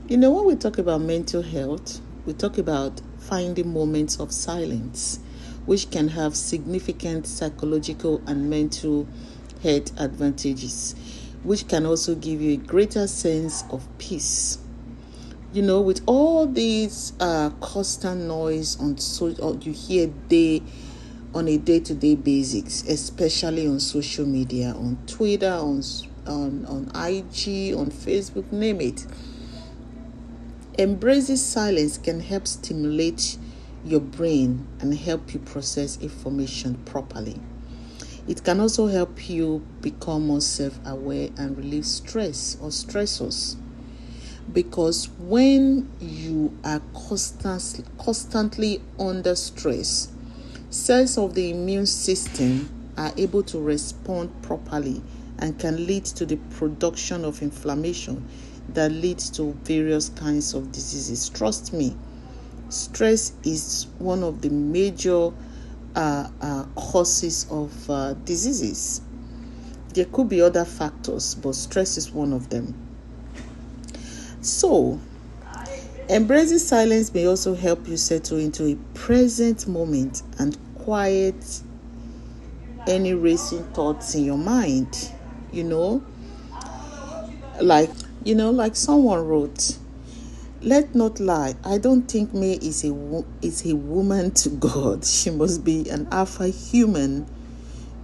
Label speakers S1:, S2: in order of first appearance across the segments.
S1: When we talk about mental health, we talk about finding moments of silence, which can have significant psychological and mental health advantages, which can also give you a greater sense of peace. With all these constant noise you hear on a day-to-day basis, especially on social media, on Twitter, on IG, on Facebook, name it. Embracing silence can help stimulate your brain and help you process information properly. It can also help you become more self-aware and relieve stress or stressors. Because when you are constantly under stress, cells of the immune system are able to respond properly and can lead to the production of inflammation that leads to various kinds of diseases. Trust me, stress is one of the major causes of diseases. There could be other factors, but stress is one of them. So, embracing silence may also help you settle into a present moment and quiet any racing thoughts in your mind. Like someone wrote, "Let not lie, I don't think May is a woman to God. She must be an alpha human."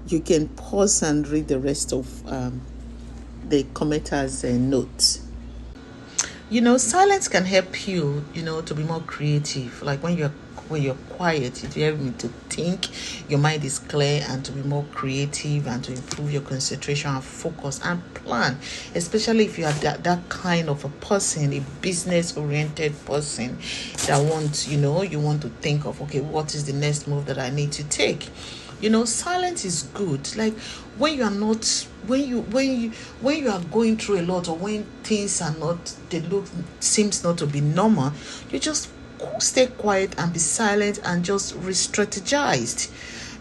S1: You can pause and read the rest of the commenter's note. Silence can help you, to be more creative. Like when you're quiet, it helps me to think. Your mind is clear and to be more creative and to improve your concentration and focus and plan. Especially if you are that kind of a person, a business-oriented person that wants, you want to think of, okay, what is the next move that I need to take? Silence is good. Like when you are not, when you are going through a lot, or when things are not, seems not to be normal, you just stay quiet and be silent and just re-strategized.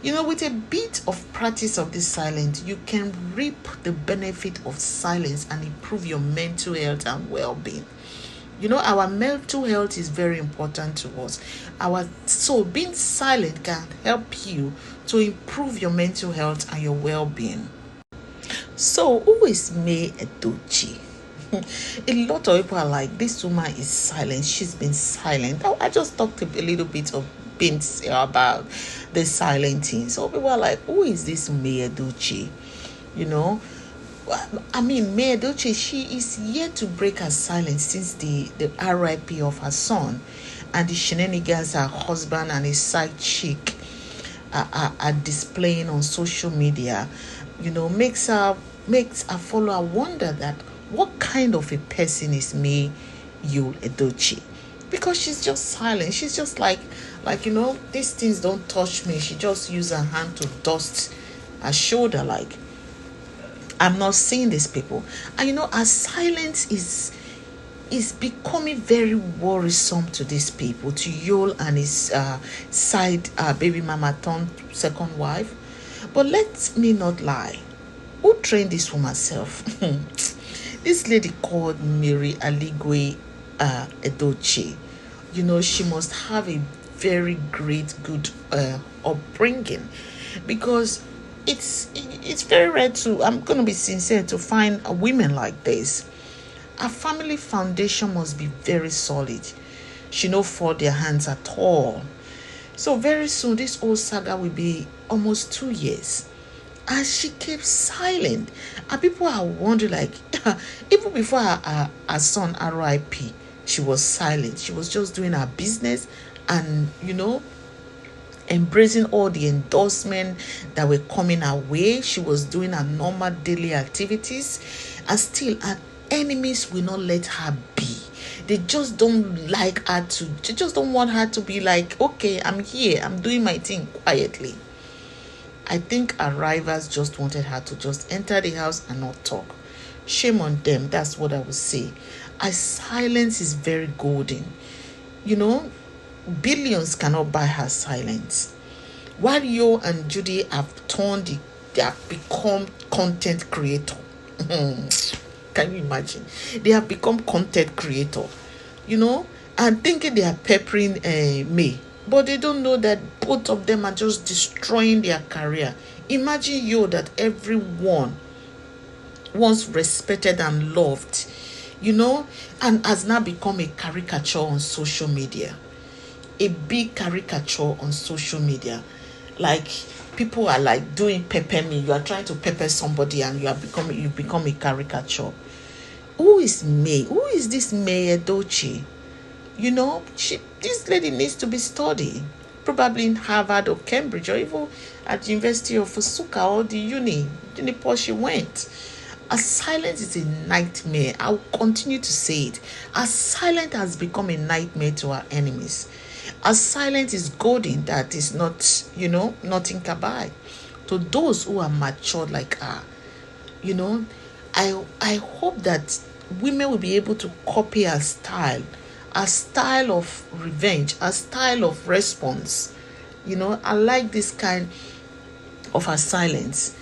S1: With a bit of practice of this silence, you can reap the benefit of silence and improve your mental health and well-being. Our mental health is very important to us. So being silent can help you to improve your mental health and your well-being. So who is May Edochie? A lot of people are like, this woman is silent. She's been silent. I just talked a little bit of bits about the silent thing. So people are like, who is this May Edochie? May Edochie, she is yet to break her silence since the RIP of her son and the shenanigans her husband and his side chick are displaying on social media. Makes her follower wonder that what kind of a person is May Edochie, because she's just silent. She's just like these things don't touch me. She just used her hand to dust her shoulder, like, I'm not seeing these people. And her silence is becoming very worrisome to these people, to Yul and his side baby mama turned second wife. But let me not lie. Who trained this woman herself? This lady called Mary Aligwe Edochie. She must have a very good upbringing, because it's very rare to, I'm going to be sincere, to find a women like this. A family foundation must be very solid. She no fall their hands at all. So very soon this whole saga will be almost 2 years, and she keeps silent. And people are wondering, like, even before her son RIP, she was silent. She was just doing her business and embracing all the endorsement that were coming her way. She was doing her normal daily activities, and still her enemies will not let her be. They just don't like her to, they just don't want her to be like, okay, I'm here, I'm doing my thing quietly. I think her rivals just wanted her to just enter the house and not talk. Shame on them, that's what I would say. Her silence is very golden. Billions cannot buy her silence. While Yo and Judy they have become content creator. Can you imagine? They have become content creator. and thinking they are peppering May. But they don't know that both of them are just destroying their career. Imagine you that everyone once respected and loved, and has now become a caricature on social media. A big caricature on social media. Like, people are like doing pepper me. You are trying to pepper somebody and you become a caricature. Who is May? Who is this May Edochie? This lady needs to be studied. Probably in Harvard or Cambridge, or even at the University of Fusuka or the Unipo she went. A silence is a nightmare. I'll continue to say it. A silence has become a nightmare to our enemies. A silence is golden that is not, nothing can buy. To those who are matured like her, I hope that women will be able to copy her style, a style of revenge, a style of response. I like this kind of her silence.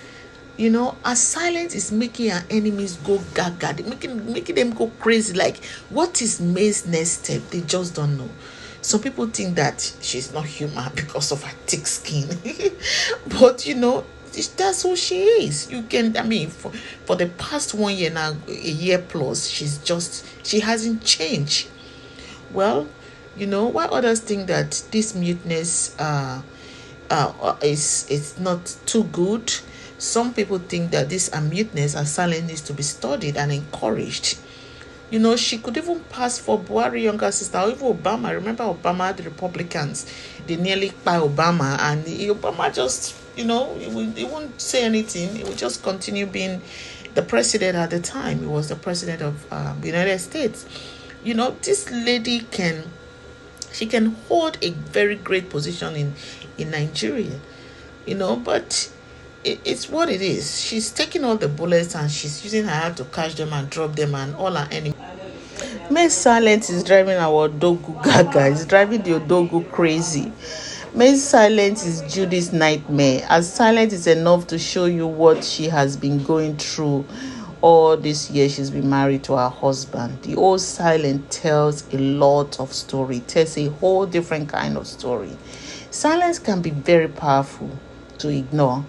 S1: Her silence is making her enemies go gaga, making them go crazy. Like, what is May's next step? They just don't know. Some people think that she's not human because of her thick skin. But that's who she is. For the past 1 year now, a year plus, she hasn't changed. Well, why others think that this muteness is not too good. Some people think that this muteness and silence needs to be studied and encouraged. She could even pass for Buhari younger sister, or even Obama. Remember Obama, the Republicans, they nearly buy Obama, and Obama just, he won't say anything. He would just continue being the president at the time. He was the president of the United States. This lady can hold a very great position in Nigeria, but it's what it is. She's taking all the bullets and she's using her hand to catch them and drop them, and all her enemies. May's silence is driving our Odogu gaga. It's driving the Odogu crazy. May's silence is Judy's nightmare. As silence is enough to show you what she has been going through all this year she's been married to her husband. The old silence tells a lot of story. It tells a whole different kind of story. Silence can be very powerful to ignore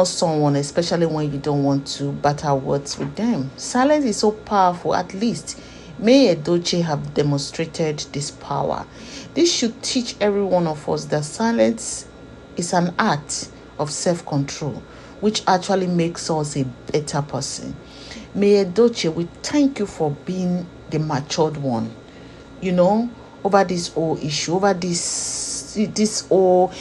S1: someone, especially when you don't want to batter words with them. Silence is so powerful. At least May Edochie have demonstrated this power. This should teach every one of us that silence is an act of self-control, which actually makes us a better person. May Edochie, we thank you for being the matured one, over this whole issue, over this whole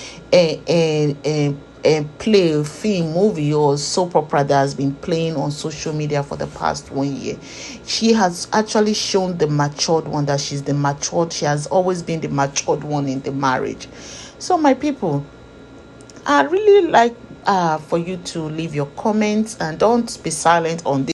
S1: play, film, movie, or soap opera that has been playing on social media for the past 1 year. She has actually shown the matured one that she has always been the matured one in the marriage. So my people, I really like for you to leave your comments, and don't be silent on this.